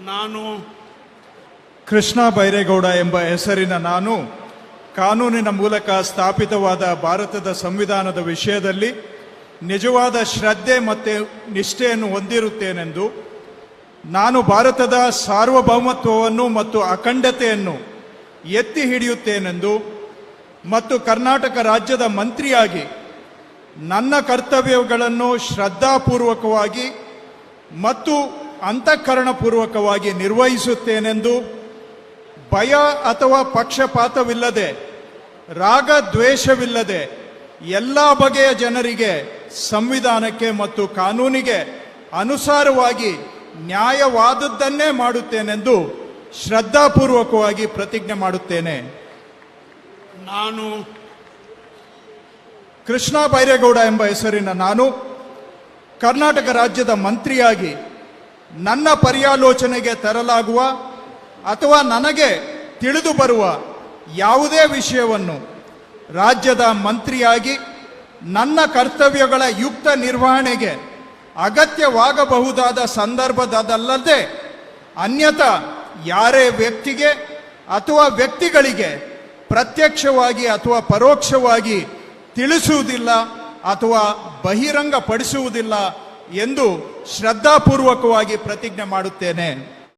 ನಾನು ಕೃಷ್ಣ ಬೈರೇಗೌಡ ಎಂಬ ಹೆಸರಿನ ನಾನು ಕಾನೂನಿನ ಮೂಲಕ ಸ್ಥಾಪಿತವಾದ ಭಾರತದ ಸಂವಿಧಾನದ ವಿಷಯದಲ್ಲಿ ನಿಜವಾದ ಶ್ರದ್ಧೆ ಮತ್ತು ನಿಷ್ಠೆಯನ್ನು ಹೊಂದಿರುತ್ತೇನೆಂದು, ನಾನು ಭಾರತದ ಸಾರ್ವಭೌಮತ್ವವನ್ನು ಮತ್ತು ಅಖಂಡತೆಯನ್ನು ಎತ್ತಿ ಹಿಡಿಯುತ್ತೇನೆಂದು ಮತ್ತು ಕರ್ನಾಟಕ ರಾಜ್ಯದ ಮಂತ್ರಿಯಾಗಿ ನನ್ನ ಕರ್ತವ್ಯಗಳನ್ನು ಶ್ರದ್ಧಾಪೂರ್ವಕವಾಗಿ ಮತ್ತು ಅಂತಃಕರಣಪೂರ್ವಕವಾಗಿ ನಿರ್ವಹಿಸುತ್ತೇನೆಂದು, ಭಯ ಅಥವಾ ಪಕ್ಷಪಾತವಿಲ್ಲದೆ, ರಾಗ ದ್ವೇಷವಿಲ್ಲದೆ ಎಲ್ಲ ಬಗೆಯ ಜನರಿಗೆ ಸಂವಿಧಾನಕ್ಕೆ ಮತ್ತು ಕಾನೂನಿಗೆ ಅನುಸಾರವಾಗಿ ನ್ಯಾಯವಾದದ್ದನ್ನೇ ಮಾಡುತ್ತೇನೆಂದು ಶ್ರದ್ಧಾಪೂರ್ವಕವಾಗಿ ಪ್ರತಿಜ್ಞೆ ಮಾಡುತ್ತೇನೆ. ನಾನು ಕೃಷ್ಣ ಬೈರೇಗೌಡ ಎಂಬ ಹೆಸರಿನ ನಾನು ಕರ್ನಾಟಕ ರಾಜ್ಯದ ಮಂತ್ರಿಯಾಗಿ ನನ್ನ ಪರ್ಯಾಲೋಚನೆಗೆ ತರಲಾಗುವ ಅಥವಾ ನನಗೆ ತಿಳಿದು ಬರುವ ಯಾವುದೇ ವಿಷಯವನ್ನು ರಾಜ್ಯದ ಮಂತ್ರಿಯಾಗಿ ನನ್ನ ಕರ್ತವ್ಯಗಳ ಯುಕ್ತ ನಿರ್ವಹಣೆಗೆ ಅಗತ್ಯವಾಗಬಹುದಾದ ಸಂದರ್ಭದಲ್ಲದೆ ಅನ್ಯಥಾ ಯಾರೇ ವ್ಯಕ್ತಿಗೆ ಅಥವಾ ವ್ಯಕ್ತಿಗಳಿಗೆ ಪ್ರತ್ಯಕ್ಷವಾಗಿ ಅಥವಾ ಪರೋಕ್ಷವಾಗಿ ತಿಳಿಸುವುದಿಲ್ಲ ಅಥವಾ ಬಹಿರಂಗಪಡಿಸುವುದಿಲ್ಲ ಎಂದು ಶ್ರದ್ಧಾಪೂರ್ವಕವಾಗಿ ಪ್ರತಿಜ್ಞೆ ಮಾಡುತ್ತೇನೆ.